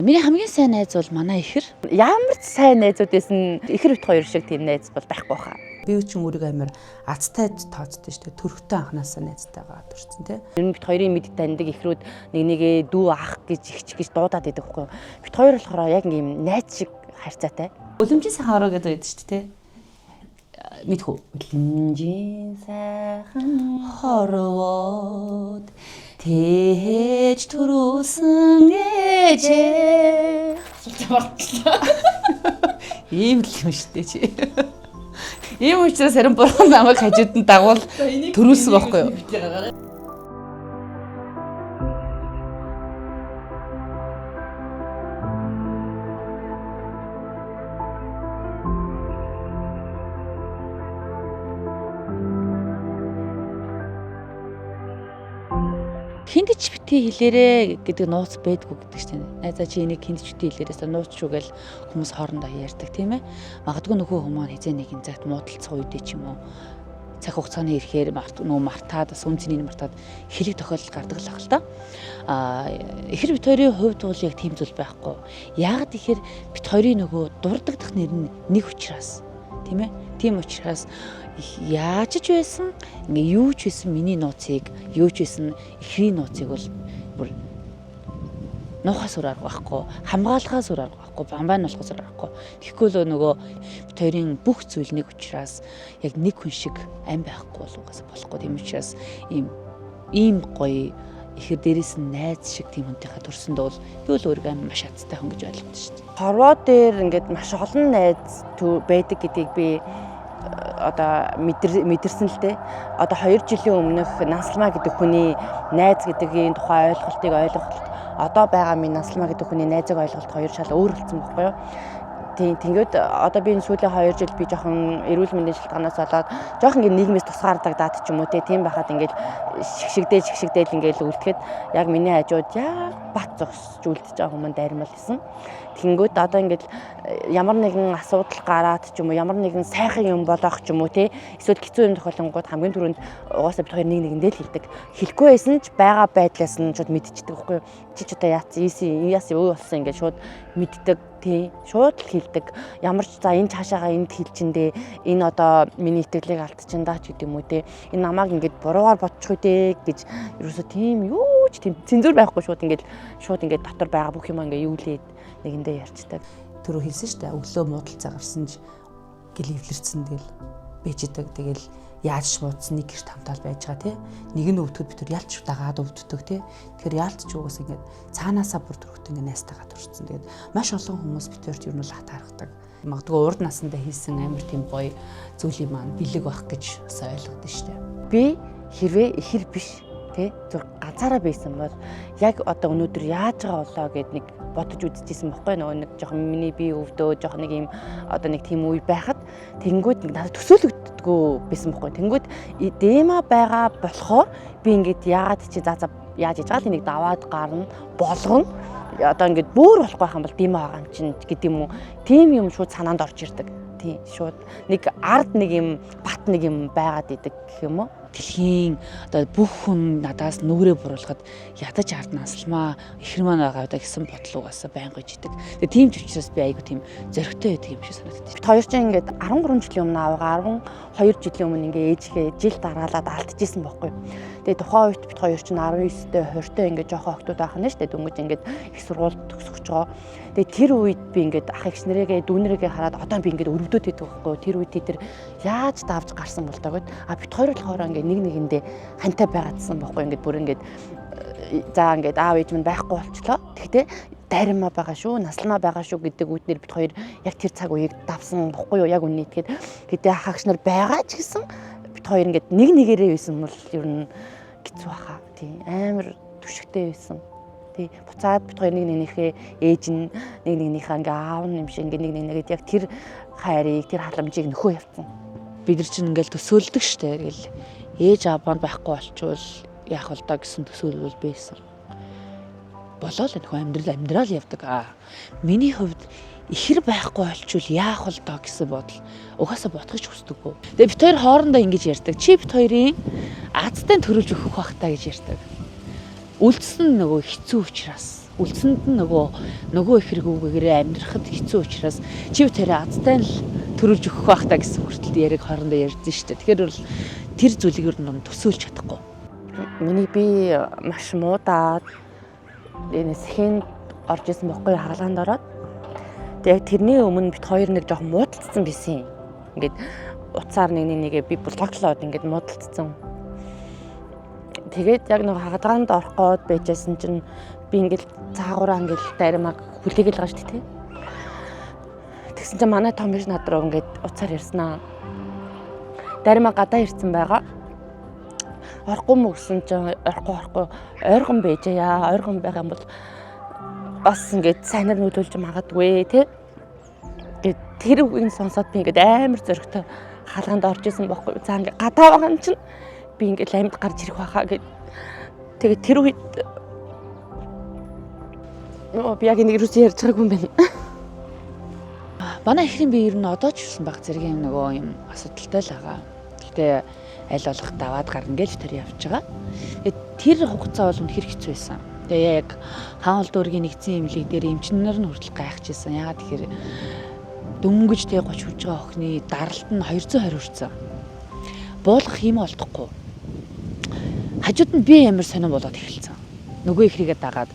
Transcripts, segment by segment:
Миний хамгийн сайн найз бол манай ихэр. Ямар ч сайн найзууд байсан ихэр бит хоёр шиг тийм найз бол байхгүй хаа. Би ч өөрийгөө амар азтай тооцдоо шүү дээ. Төрхтэй анханасаа найзтайгаа төрсэн тий. Ер нь бит хоёрын мэд таньдаг ихрүүд нэгээ дүү ах гэж ихч гэж дуудаад байдаг байхгүй юу. Бит хоёр болохоор яг ийм найз шиг харьцаатай. Үлэмжийн сайхан хороо гэдэг байдаг шүү дээ тий. Мэдхүү. Үлэмжийн сайхан хорвоод тээж төрүүлсэн ээжээ. Ийм л юм шүү дээ чи. Ийм учраас харин бурхан намайг хажууд нь дагуул төрүүлсэн байхгүй юу? Хинд ч бити хэлээрэ гэдэг нууц байдгүй гэдэг чинь. Найзаа чи энийг хинд ч бити хэлээрээс нууц шүү гэл хүмүүс хоорондоо ярьдаг тийм ээ. Магадгүй нөхөө хүмүүс хизээ нэгэн цагт муудалцах үедээ ч юм уу цаг хугацааны ирэхээр нөгөө мартаад бас үнцнийг мартаад хэлэг тохиолдол гардаг л ах л та. Ихэр бит хоёрын хувьд бол яг тийм зүйл байхгүй. Яагаад тэгэхээр бит хоёрын нөгөө дурддагдах нэр нь нэг учраас тийм ээ. Тийм учраас яаж ч байсан ингээ юу ч байсан миний нууцыг юу ч байсан ихрийн нууцыг бол бүр нуухаас өөр арга байхгүй хамгаалахаас өөр арга байхгүй бамбай болохоос өөр аргагүй тэгэхгүй л нөгөө бит хоёрын бүх зүйл нэг учраас яг нэг хүн шиг ам байхгүй бол угаасаа болохгүй тийм учраас ийм гоё ихэр дээрээс нь найз шиг тийм хүнтэйгээ төрсөндөө бол би бол өөрийгөө маш азтай хүн гэж ойлгосон шүү дээ. Хорвоо дээр ингээд маш олон найз байдаг гэдгийг би одоо мэдэрсэн л дээ. Одоо 2 жилийн өмнөх Насалмаа гэдэг хүний найз гэдгийн тухай ойлголтыг ойлгоход одоо байгаа минь Насалмаа гэдэг хүний найзыг ойлголт хоёр шал өөр болсон байхгүй юу? Тэгээд одоо би энэ сүүлийн 2 жил би жоохон эрүүл мэндийн шалтгаанаас болоод жоохон ингээд нийгмээс тусгаардагдаад ч юм уу тийм байхад ингээд шигшигдээл ингээд үлдэхэд яг миний хажууд яг бат зогсож үлдэж байгаа хүмүүс дайрмал гэсэн. Тэнгүүд одоо ингээд ямар нэгэн асуудал гараад ч юм уу ямар нэгэн сайхан юм болох ч юм уу те эсвэл хэцүү юм тохиолонгууд хамгийн түрүүнд угаасаа бид хоёр нэг нэгэндээ л хэлдэг. Хэлэхгүй байсан ч байгаа байдлаас нь шууд мэдчихдэг байхгүй юу? Чи ч одоо яасан юу болсон ингээд шууд мэддэг тий шууд л хэлдэг. Ямар ч за энэ цаашаага энд хэлчихэндээ энэ одоо миний итгэлийг алдчихандаа ч гэдэг юм уу те энэ намайг ингээд буруугаар бодчих үдэ гэж ерөөсөө тийм юу ч тийм цензур байхгүй шууд ингээд дотор байгаа бүх юм ингээд юулээд нэгэндээ ярьцдаг. Түрүү хэлсэн шүү дээ. Өглөө муудалцаа гарсан ч гэл эвлэрсэн тэгэл бэждэг. Тэгэл яаж шмуудсан нэг гэрт хамтаал байж байгаа тий. Нэг нь өвдөхөд бид нар ялч дагаад өвддөг тий. Тэгэхээр ялч угаас ингээд цаанаасаа бүр төрөхтэй ингээд найстайгаа төрчихсөн. Тэгээд маш олон хүмүүс бидэрт юу нь л хат харагдаг. Магадгүй урд насандаа хийсэн амар тийм гоё зүйлийн маань бэлэг байх гэж бас ойлгодсон шүү дээ. Би хэрвээ ихэр биш тий зөв ганцаараа байсан бол яг одоо өнөөдөр яаж байгаа болоо гэд нэг бодож үзчихсэн байхгүй нөгөө нэг жоохон миний бие өвдөө жоохон нэг юм одоо нэг тийм үе байхад тэнгүүд нэг надад төсөөлөгддөггүй байсан байхгүй. Тэнгүүд дема байгаа болохоор би ингээд яагаад чи за яаж иж байгаа л нэг даваад гарна болгоно одоо ингээд бөөр болохгүй байх юм бол дема байгаа юм чинь гэдэг юм уу тийм юм шууд санаанд орж ирдэг. Тийм шууд нэг ард нэг юм бат нэг юм байгаад идэг гэх юм уу. Дэлхийн одоо бүх хүн надаас нүгрээ буруулахад ядаж ард Насалмаа ихэр маань байгаа даа гэсэн бодлуугаас байнга иждэг. Тэгээ тийм ч учраас би айгу тийм зөрөгтэй байдаг юм шиг санагдав. Бид хоёр ч ингээд 13 жилийн өмнө аваа 12 жилийн өмнө ингээ ээжгээ жил дараалаад алдчихсан байхгүй. Тэгээ тухайн үед бид хоёр ч 19-тэй 20-тэй ингээ жоохон охтууд байх нь шүү дээ. Дөнгөж ингээд их сургууль төгсөж байгаа. Тэгээ тэр үед би ингээд ах эгч нэрээгээ дүүнэрээгээ хараад одоо би ингээд өрөвдөд байдаг байхгүй. Тэр үед тэр яаж давж гарсан бол таа гэд бид хоёр болохоор ингээд нэг нэгэндээ хантай байгаадсан байхгүй. Ингээд бүр ингээд за ингээд аав ээж минь байхгүй болчлоо. Тэгтээ дайрмаа байгаа шүү, Насалмаа байгаа шүү гэдэг үтнэр бид хоёр яг тэр цаг үеийг давсан бохгүй юу? Яг үнэ тэгэхэд гэдэг ах эгч нар байгаа ч гэсэн бид хоёр ингээд нэг нэгээрээ байсан бол ер нь хэцүү баха. Тийм амар түшигтэй байсан. Тий буцаад бид хоёр нэг нэгнийхээ ээж нь нэг нэгнийхээ ингээ аав юм шиг ингээ нэг нэгэд яг тэр хайрыг тэр халамжийг нөхөө явцсан. Бид нар чинь ингээл төсөөлдөг штэ. Тэгэл ээж ааванд байхгүй болчвол яах вэ даа гэсэн төсөөлөл байсан. Болоо л нөхөө амьдрал явдаг. Миний хувьд ихэр байхгүй болчвол яах вэ даа гэсэн бодол угаасаа бодгож хүсдэггүй. Тэгээ бид хоёр хоорондоо ингэж ярьдаг. Чи бид хоёрын азтай төрүүлж өгөх байх таа гэж ярьдаг. Үлдсэн нөгөө хэцүү учраас үлдсэнд нь нөгөө их хэрэг үгээрээ амьдрахад хэцүү учраас чив тэрэ азтай л төрүүлж өгөх байх та гэсэн хүртэл яриг хоорондоо ярьдэн шүү дээ. Тэгэхээр бол тэр зүйлийг ер нь төсөөлж чадахгүй. Миний би маш муудаад энэ сэхэнд орж исэн бохгүй хаалгаанд ороод. Тэгээд тэрний өмнө бит хоёр нэг жоохон муудалцсан байсан юм. Ингээд уцаар нэгээ би блоклоод ингээд муудалцсан. Тэгээд яг нэг хаалгаанд орох гээд байжсэн чинь би ингээд цаагаараа ингээд дайрмаг хүлээгээл байгаа шүү дээ. Тэгсэн чинь манай том биш над руу ингээд уцаар ирсэн аа. Дайрмаг гадаа ирсэн байгаа. Орохгүй мө гэсэн чинь орохгүй ойрхон байжаа. Ойрхон байх юм бол бас ингээд сайнаар нөлөөлж магадгүй тий. Тэгээд тэр үгийг сонсоод би ингээд амар зөрөгтэй хаалганд орж исэн байхгүй. За ингээд гадаа байгаа юм чинь би ингээд амьд гарч ирэх байхаа гэд. Тэгээд тэр үед би яг нэг юусэн ярьж байгаагүй юм байна. Манай ихрийн би ер нь одоо ч юусэн баг зэрэг нөгөө юм асуудалтай л байгаа. Гэхдээ аль болох даваад гарна гэж тэр явж байгаа. Тэр хугацаа бол үнэхэр хэцүү байсан. Тэгээ яг хаан улд өөргийн нэгдсэн имлэг дээр эмчнэр нь хүртэл гайхажсэн. Ягаад тэгэхээр дөнгөж тэгээ 30 хүрж байгаа охины даралт нь 220 хүрсэн. Буулгах юм олдохгүй. Хажууд нь би амар сонирн болоод эхэлсэн. Нөгөө ихрийгээ дагаад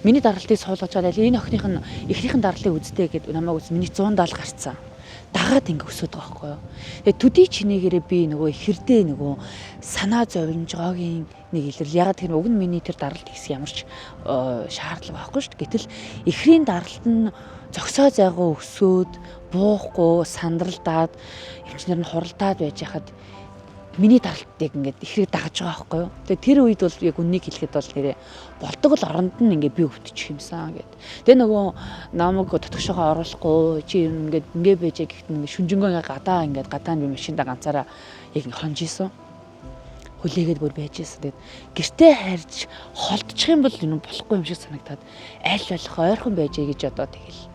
миний даралтыг суулгаж байгаа л энэ охиных нь ихнийхэн даралтыг үздэг гэд намайг үз миний 170 гарцсан. Дагаад ингэ өсөд байгаа байхгүй юу. Тэгээ төдий чинийгээрээ би нөгөө ихэрдээ нөгөө санаа зовломж байгаагийн нэг илэрл. Ягаад тэр уг нь миний тэр даралт хийх ямар ч шаардлага байхгүй шүү дээ. Гэтэл ихрийн даралт нь зөксөө зайгаа өсөөд буухгүй сандралдаад эмчнэр нь хуралдаад байж хахад миний даралтыг ингээд ихрийг дагаж байгаа байхгүй юу. Тэгээ тэр үед бол яг үннийг хэлэхэд бол нэрээ болдог л оронд нь ингээд би өвдөж юмсан гэд. Тэгээ нөгөө намайг дотгошоогоо оруулахгүй чи ингээд байж гэхдээ ингээд шүнжэнгөө гадаа би машинда ганцаараа яг хонж исэн. Хүлээгээд бүр байж исэн. Тэгээд гэртээ харж холдчих юм бол энэ болохгүй юм шиг санагдаад аль болох ойрхон байжээ гэж одоо тэгэл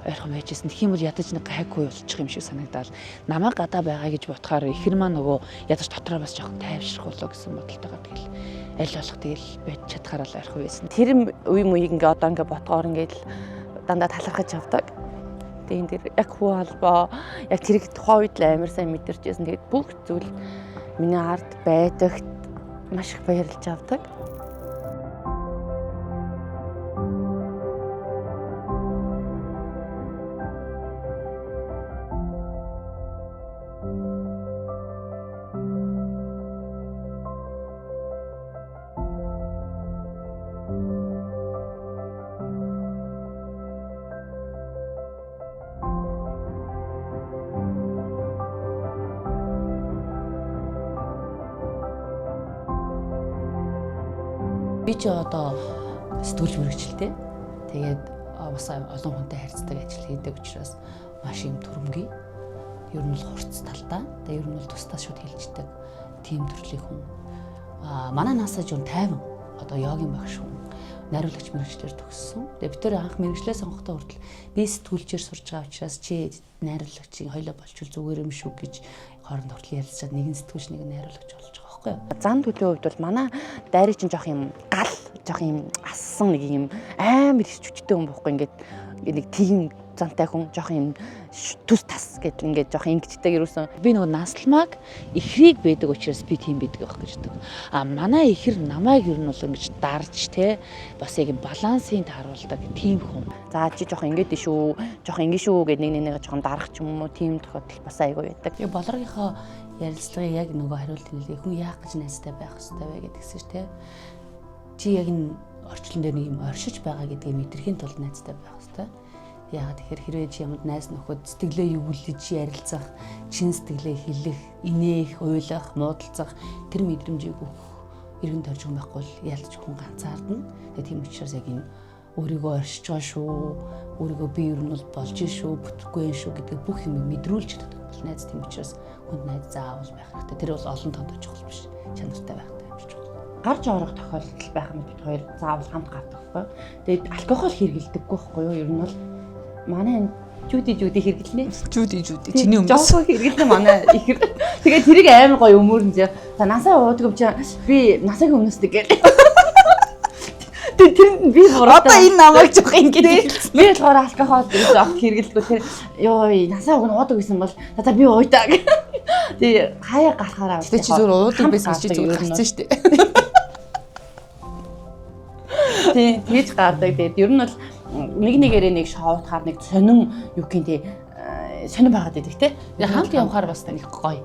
ойрхон байжсэн. Тэгэх юм бол ядаж нэг гайгүй болчих юм шиг санагдаад намайг гадаа байгаа гэж бодохоор ихэр маа нөгөө ядаж дотроо бас жоохон тайвшрах болоо гэсэн бодолтойгоо тэгэл аль болох тэгэл байж чадхаар л ойрхон байсан. Тэр үе мууийг ингээ одоо ингээ ботгоор ингээ дандаа талархаж явдаг. Тэгээд тэр яг хүү албаа яг тэрийг тухайн үед л амар сайн мэдэрч байсан. Тэгээд бүх зүйл миний ард байдагт маш их баярлж авдаг. Би ч одоо сэтгүүлч мэрэгчлээ. Тэгээд бас олон хүнтэй харьцдаг ажил хийдэг учраас маш юм төрөмгий. Ер нь бол хурц талдаа. Тэгээд ер нь бол тусдаа шууд хэлждэг тийм төрлийн хүн. Манай наасаа жон 50 одоо йогийн багш хүн. Найруулагч мэрэгчлэр төгссөн. Тэгээд бид төр анх мэрэгчлээ сонгохдоо хүртэл би сэтгүүлчээр сурж байгаа учраас чи найруулагчийн хоёлоо болчвол зүгээр юм шүү гэж хооронд хүртэл ярилцаад нэгэн сэтгүүлч нэг найруулагч болж байгаа байхгүй юу? Зан төлөвийн хувьд бол манай дайрыг чинь жоох юм гал, жоох юм ассан нэг юм амар их хүчтэй хүн бохгүй ингээд нэг тийм зантай хүн жоох юм төс тас гэдэг ингээд жоох ингэжтэй юусэн. Би нөгөө насламаг ихрийг байдаг учраас би тийм байдаг байх гэж боддог. Манай ихэр намайг ер нь бол ингэж дарж те бас яг балансын тааруулдаг тийм хүн. За чи жоох ингээд шүү, жоох ингэ шүү гэдэг нэг жоох дарах ч юм уу тийм тохиолдол бас айгүй байдаг. Яг болоргийнхоо ярилцлагыг яг нөгөө хариулт хэлээ. Хүн яах гэж найзтай байх хэрэгтэй вэ гэдгсэн ч те. Чи яг энэ орчлон дээр нэг юм оршиж байгаа гэдгийг мэдрэхийн тулд найзтай байх хэрэгтэй. Яагаад тэгэхээр хэрвээ чи ямар найз нөхөд сэтгэлээ өвлөж ярилцах, чин сэтгэлээ хэлэх, инээх, уйлах, муудалцах тэр мэдрэмжийг өгөх эргэн тойрч хүн байхгүй бол ялж хүн ганцаардна. Тэгээ тийм учраас яг энэ өөрийгөө оршиж байгаа шүү, өөрийгөө би ер нь бол болж шүү, бүтэхгүй шүү гэдэг бүх юм мэдрүүлж чаддаг бол найз тийм учраас хүнд найз заавал байх хэрэгтэй. Тэр бол олон тонд чухал биш. Чанартай байхтай юм шиг. Гарч орох тохиолдол байх юм бид хоёр заавал хамт гардаг байхгүй. Тэгээд алкогол хэрэглэдэггүй байхгүй юу? Ер нь бол манай жүүди хэрэглэнэ. Жүүди чиний өмнөөс жоох хэрэглэн манай ихэр. Тэгээд тэрийг амар гоё өмөрн зөө. За насаа уудаг юм чи би насаагийн өмнөөс тэг гээл. Тэр би Одоо энэ намайг жоох ингэж би болохоор алкогол авах хэрэгэлдэггүй тэр ёо насаа уг нь уудаг гэсэн бол за би уйдаа. Тий хаяа гарахаараа. Тэ чи зүгээр уудаг байсан чи зүгээр гарцсан шүү дээ. Тий тэгж гардаг. Тэгээд ер нь бол нэг нэгээрээ нэг шоутахаар нэг сонин юу гин тий сонин байгаад идэг те. Тэгээд хамт явахаар бас нэг гоё.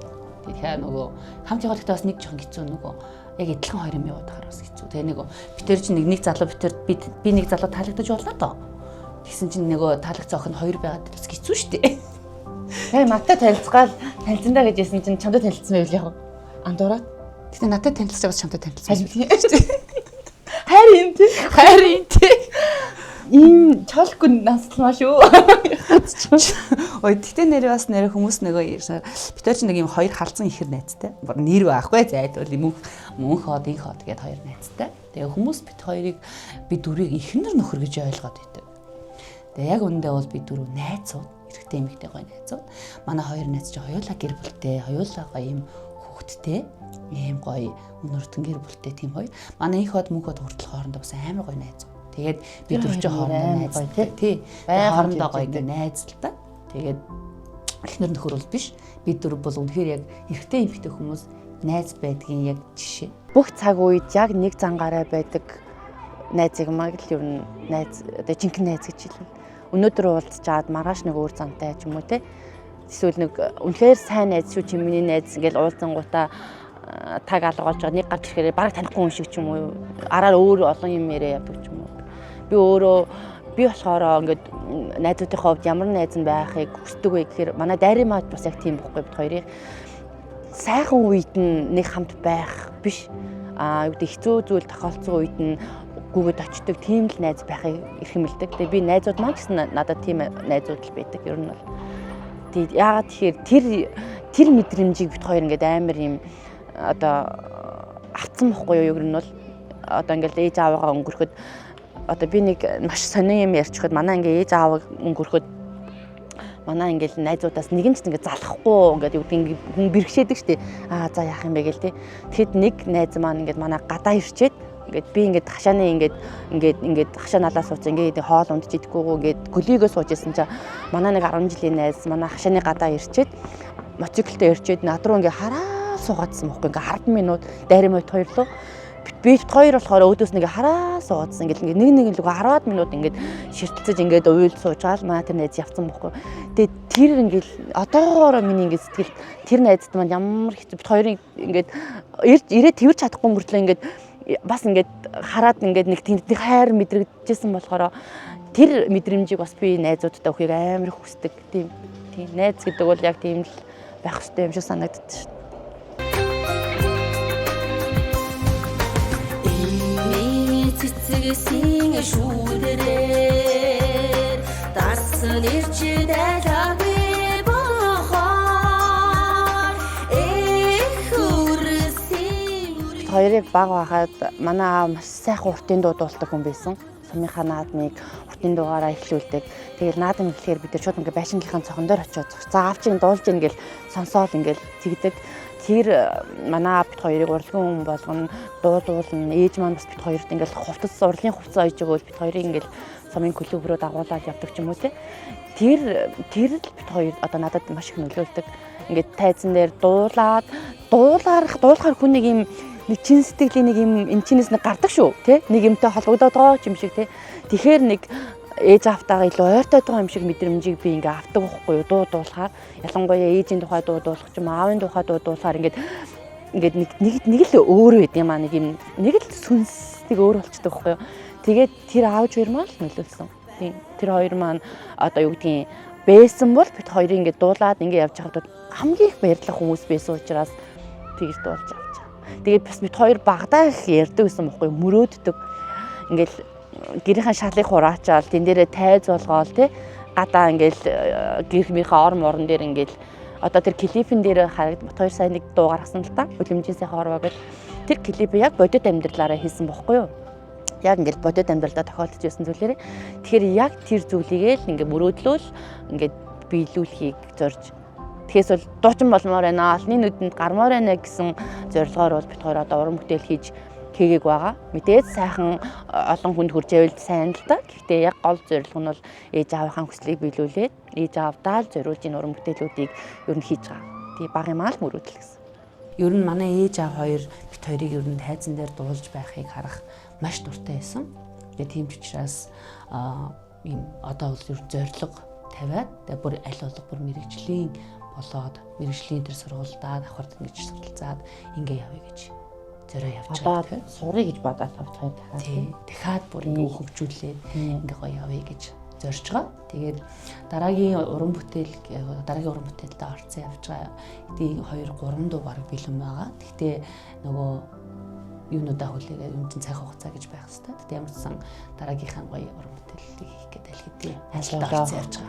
Тэгэхээр нөгөө хамт явах гэхдээ бас нэг жоохон хэцүү нөгөө яг эдлхэн хоёр юм яваадахаар бас хэцүү. Тэгээ нэг битэр чинь нэг залуу битэр би нэг залуу таалагдаж болно доо. Тэгсэн чинь нөгөө таалагц охин хоёр байгаад бас хэцүү шүү дээ. Тэгээ надтай танилцгаал танилцсандаа гэжсэн чинь чамд танилцсан байвал яг андуураад. Гэтэ надад танилцж байгаас чамтай танилцсан шүү дээ. Харин тий. Ийм чолгүй наслмаа шүү. Ой тэгтээ нэрээ бас нэрээ хүмүүс нөгөө битэр чинь нэг юм хоёр халзан ихэр найзтай. Нэр байхгүй зайдвал мөнх хоод инх хоод гэдээ хоёр найзтай. Тэгээ хүмүүс бит хоёрыг би дөрвийг ихнэр нөхөр гэж ойлгоод байдаг. Тэгээ яг үүндээ бол би дөрөв найзууд, эрэгтэй эмэгтэй гоё найзууд. Манай хоёр найз чинь хоёулаа гэр бүлтэй, хоёулаа гоё юм хүүхэдтэй, ийм гоё өнөртөн гэр бүлтэй тийм хоёр. Манай инх хоод мөнх хоод хүртэл хоорондоо бас амар гоё найзууд. Тэгээд би дөрвч хоорондоо найзтай тий. Хоорондоо гоё ингээ найзлаа. Тэгээд эхнэр нөхөр бол биш. Би дөрв бол үнэхээр яг эрэгтэй эмэгтэй хүмүүс найз байдгийн яг жишээ. Бүх цаг үед яг нэг зангаараа байдаг найзыг маг л ер нь найз одоо жинхэнэ найз гэж хэлнэ. Өнөөдөр уулзчаад маргааш нэг өөр зантай ч юм уу те. Эсвэл нэг үнэхээр сайн найз шүү чи миний найз ингээл уулзангуудаа таг алгуулж байгаа нэг гарч ирэхээр бараг танихгүй хүн шиг ч юм уу. Араар өөр олон юм яриа явдаг ч юм уу. Би болохоор ингээд найзуудынхаа хувьд ямар найз нь байхыг хүсдэг вэ гэхээр манай дайрын маад бас яг тийм бохгүй бид хоёрыг сайхан үед нь нэг хамт байх биш юу гэдэг хэцүү зүйл тохиолдсон үед нь гүгэд очдог тийм л найз байхыг эрхэмлдэг. Тэгээ би найзууд маань гэсэн надад тийм найзууд л байдаг ер нь бол. Тэгээд яагаад тэгэхээр тэр мэдрэмжийг бид хоёр ингээд амар юм одоо авцсан бохгүй юу ер нь бол одоо ингээд ээж аавгаа өнгөрөхөд одоо би нэг маш сонин юм ярьчихад манай ингээ ээж аавыг өнгөрөхөд манай ингээл найзуудаас нэг нь ч ингээ залахгүй ингээд юу гэдэг хүн бэрхшээдэг штеп. За яах юм бэ гээл те. Тэгэхэд нэг найз маань ингээд манай гадаа ирчээд ингээд би ингээд хашааны ингээд хашаа налаа сууц ингээд хоол ундж идэггүйгөө ингээд гөлийгөө сууж исэн чинь манай нэг 10 жилийн найз манай хашааны гадаа ирчээд мотоциклтэй ирчээд над руу ингээ хараа суугаадсан бохгүй ингээ 10 минут дайрын мод хоёрлоо. Би хоёр болохоор өөдөөс нэг хараа суудсан ингээл нэг л 10 минут ингээд ширтэлцэж ингээд уйл суужгаал манай тэр найз явцсан бохгүй. Тэгээд тэр ингээл одоогоор миний ингээд сэтгэл тэр найзд маань ямар хэцүү бит хоёрын ингээд ирээд тэрч чадахгүй мөртлөө ингээд бас ингээд хараад ингээд нэг тэнд хайр мэдрэгдэжсэн болохоор тэр мэдрэмжийг бас би найзуудтай өгөхийг амар хүсдэг. Тийм найз гэдэг бол яг тийм л байх хэрэгтэй юм шиг санагддаг шүү. Цэцэгсийн шүүдэрээр дарсан ирчдэл хавь бохоо эхүрсийн хоёрыг баг байхад манай аав маш сайхан уртын дуу дуулдаг хүн байсан. Сумынхаа наадмыг уртын дуугаараа эхлүүлдэг. Тэгэл наадам эхлэхээр бид шууд ингээ байшингийнхаа цохон дээр очиод за аав чинь дуулж ингээл сонсоол ингээл тэгдэг. Тэр манай бит хоёрыг урлагын хүн болгоно дуулуулна. Ээж маань бас бит хоёрт ингээл хувцас урлагийн хувцас ойж өгөөл бит хоёрыг ингээл сумын клуб руу дагуулаад явдаг ч юм уу те. Тэр л бит хоёр одоо надад маш их нөлөөлдөг. Ингээд тайзан дээр дуулахаар хүн нэг юм нэг чин сэтгэлийн нэг юм энэ чинээс нэг гардаг шүү те. Нэг юмтай холбогдоод байгаа юм шиг те. Тэгэхээр нэг ээж автаагаа илүү ойртой байгаа юм шиг мэдрэмжийг би ингээ авдаг байхгүй юу дуу дуулахаар ялангуяа ээжийн тухай дуу дуулах ч юм аавын тухай дуу дуулахаар ингээд нэг л өөр байд юм аа нэг л сүнсийг өөр болчдөг байхгүй юу. Тэгээд тэр аавч хоёр маань л нөлөөлсөн. Тийм тэр хоёр маань одоо юу гэдгийг байсан бол бид хоёрыг ингээ дуулаад ингээ явж байхад хамгийн их баярлах хүмүүс байсан учраас тэгж дуулж авч байгаа. Тэгээд бас бид хоёр багадаа их ярьдаг гэсэн байхгүй юу мөрөөддөг. Ингээл гэрийнхэн шалыг хураачаал тэн дээрээ тайз болгоол тий гадаа ингээл гэрхмийнхээ орон дээр ингээл одоо тэр клипэн дээр харагдсан 2 сая нэг дуу гаргасан л та үлэмжийн сайхан орвоо гэж тэр клипийг яг бодит амьдралаараа хийсэн бохгүй юу яг ингээл бодит амьдралдаа тохиолдож байсан зүйлээрээ тэгэхээр яг тэр зүйлийг л ингээ мөрөөдлөөл ингээд биелүүлэхийг зорж тэгээс бол дуучин болмоор байна алны нүдэнд гармаар байна гэсэн зорилгоор бол бид хоёр одоо уран бүтээл хийж хийгээг байгаа. Мэдээж сайхан олон хүнд хүрч байвал сайн л да. Гэхдээ яг гол зорилго нь бол ээж аавынхаа хүслийг биелүүлээд ээж аавдаа л зориулж энэ уран бүтээлүүдийг ер нь хийж байгаа. Тэгээ баг юмаа л мөрөөдөл гэсэн. Ер нь манай ээж аав хоёр бит хоёрыг ер нь тайзан дээр дуулж байхыг харах маш дуртай байсан. Тэгээ тийм ч учраас ийм одоо бол ер нь зориг тавиад тэгээ бүр аль болох бүр мэрэгжлийн болоод мэрэгжлийн төр сургуульдаа давхарт ингэж суралцаад ингээ явъя гэж зорио явж байгаа. Сурыг гэж бодоод тавцгаа дахиад. Тийм. Дахиад бүр ингээ хөгжүүлээд ингээ гоё явъя гэж зорж байгаа. Тэгээд дараагийн уран бүтээлд орцсон явж байгаа. Эдийн 2-3 дуу баг бэлэн байгаа. Гэхдээ нөгөө юунуудаа хүлээгээд юм чинь цаг хугацаа гэж байх хэрэгтэй. Тэгтээ ямар ч сан дараагийнхаа гоё уран бүтээлийг хийх гэдэг л хэдий ажиллаж явж байгаа.